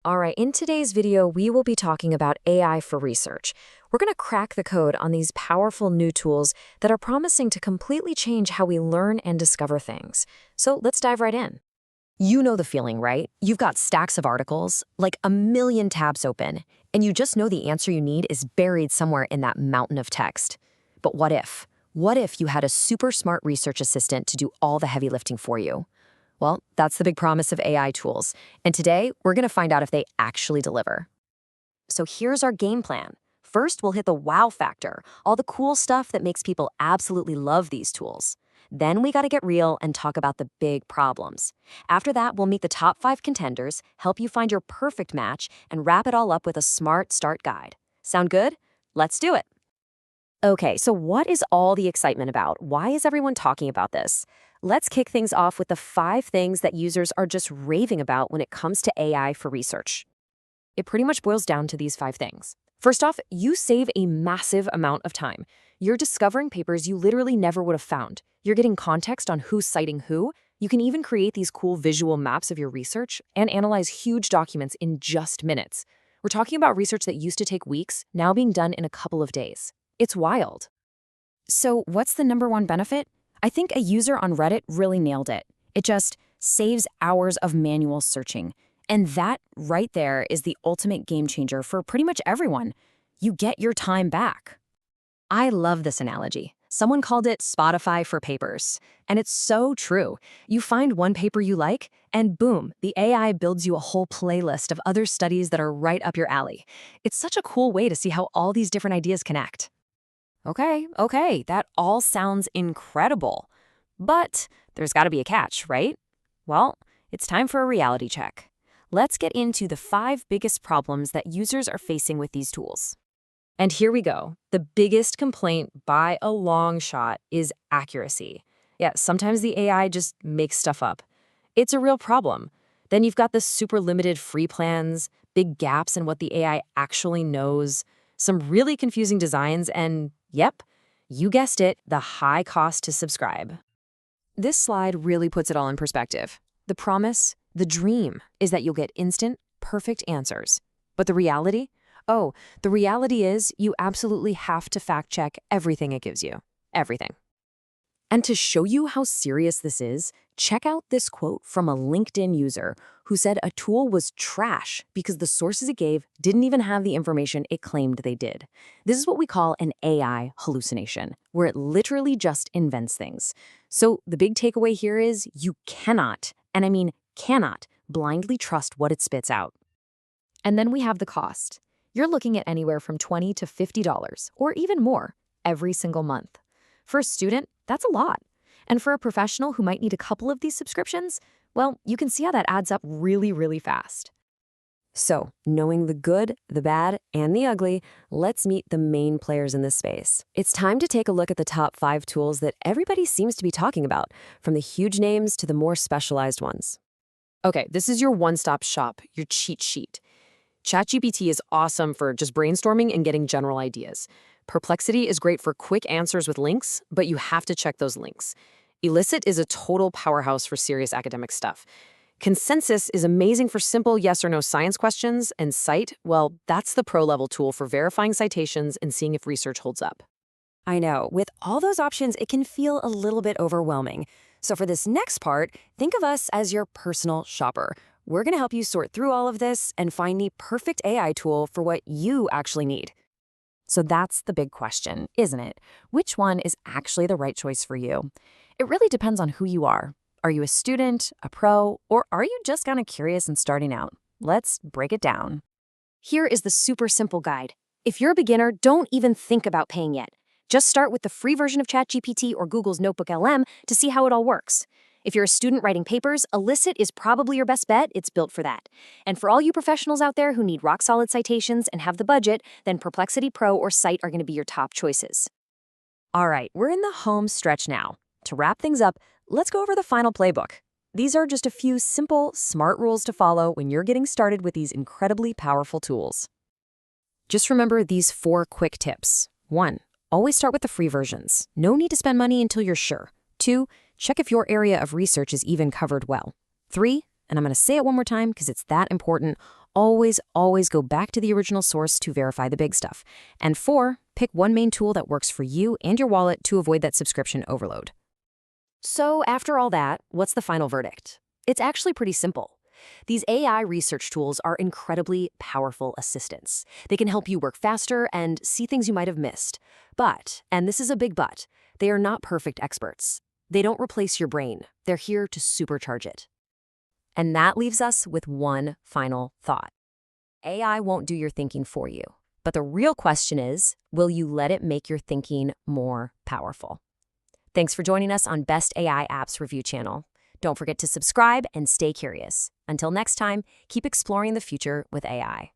All right, in today's video, we will be talking about AI for research. We're going to crack the code on these powerful new tools that are promising to completely change how we learn and discover things. So let's dive right in. You know the feeling, right? You've got stacks of articles, like a million tabs open, and you just know the answer you need is buried somewhere in that mountain of text. But what if? What if you had a super smart research assistant to do all the heavy lifting for you? Well, that's the big promise of AI tools. And today, we're going to find out if they actually deliver. So here's our game plan. First, we'll hit the wow factor, all the cool stuff that makes people absolutely love these tools. Then we got to get real and talk about the big problems. After that, we'll meet the top 5 contenders, help you find your perfect match, and wrap it all up with a smart start guide. Sound good? Let's do it. Okay, so what is all the excitement about? Why is everyone talking about this? Let's kick things off with the 5 things that users are just raving about when it comes to AI for research. It pretty much boils down to these 5 things. First off, you save a massive amount of time. You're discovering papers you literally never would have found. You're getting context on who's citing who. You can even create these cool visual maps of your research and analyze huge documents in just minutes. We're talking about research that used to take weeks, now being done in a couple of days. It's wild. So what's the #1 benefit? I think a user on Reddit really nailed it. It just saves hours of manual searching. And that right there is the ultimate game changer for pretty much everyone. You get your time back. I love this analogy. Someone called it Spotify for papers. And it's so true. You find one paper you like, and boom, the AI builds you a whole playlist of other studies that are right up your alley. It's such a cool way to see how all these different ideas connect. Okay, that all sounds incredible. But there's got to be a catch, right? Well, it's time for a reality check. Let's get into the 5 biggest problems that users are facing with these tools. And here we go. The biggest complaint by a long shot is accuracy. Yeah, sometimes the AI just makes stuff up. It's a real problem. Then you've got the super limited free plans, big gaps in what the AI actually knows, some really confusing designs, and yep, you guessed it, the high cost to subscribe. This slide really puts it all in perspective. The promise, the dream, is that you'll get instant, perfect answers. But the reality? Oh, the reality is you absolutely have to fact-check everything it gives you. Everything. And to show you how serious this is, check out this quote from a LinkedIn user who said a tool was trash because the sources it gave didn't even have the information it claimed they did. This is what we call an AI hallucination, where it literally just invents things. So the big takeaway here is you cannot, and I mean cannot, blindly trust what it spits out. And then we have the cost. You're looking at anywhere from $20 to $50, or even more, every single month. For a student, that's a lot. And for a professional who might need a couple of these subscriptions, well, you can see how that adds up really, really fast. So, knowing the good, the bad, and the ugly, let's meet the main players in this space. It's time to take a look at the top 5 tools that everybody seems to be talking about, from the huge names to the more specialized ones. Okay, this is your one-stop shop, your cheat sheet. ChatGPT is awesome for just brainstorming and getting general ideas. Perplexity is great for quick answers with links, but you have to check those links. Elicit is a total powerhouse for serious academic stuff. Consensus is amazing for simple yes or no science questions, and Cite, well, that's the pro-level tool for verifying citations and seeing if research holds up. I know, with all those options, it can feel a little bit overwhelming. So for this next part, think of us as your personal shopper. We're going to help you sort through all of this and find the perfect AI tool for what you actually need. So that's the big question, isn't it? Which one is actually the right choice for you? It really depends on who you are. Are you a student, a pro, or are you just kind of curious and starting out? Let's break it down. Here is the super simple guide. If you're a beginner, don't even think about paying yet. Just start with the free version of ChatGPT or Google's Notebook LM to see how it all works. If you're a student writing papers, Elicit is probably your best bet. It's built for that. And for all you professionals out there who need rock-solid citations and have the budget, then Perplexity Pro or Cite are going to be your top choices. All right, we're in the home stretch now. To wrap things up, let's go over the final playbook. These are just a few simple, smart rules to follow when you're getting started with these incredibly powerful tools. Just remember these 4 quick tips. 1. Always start with the free versions. No need to spend money until you're sure. 2. Check if your area of research is even covered well. 3, and I'm going to say it one more time because it's that important, Always go back to the original source to verify the big stuff. And 4, pick one main tool that works for you and your wallet to avoid that subscription overload. So after all that, what's the final verdict? It's actually pretty simple. These AI research tools are incredibly powerful assistants. They can help you work faster and see things you might have missed. But, and this is a big but, they are not perfect experts. They don't replace your brain. They're here to supercharge it. And that leaves us with one final thought. AI won't do your thinking for you. But the real question is, will you let it make your thinking more powerful? Thanks for joining us on Best AI Apps Review Channel. Don't forget to subscribe and stay curious. Until next time, keep exploring the future with AI.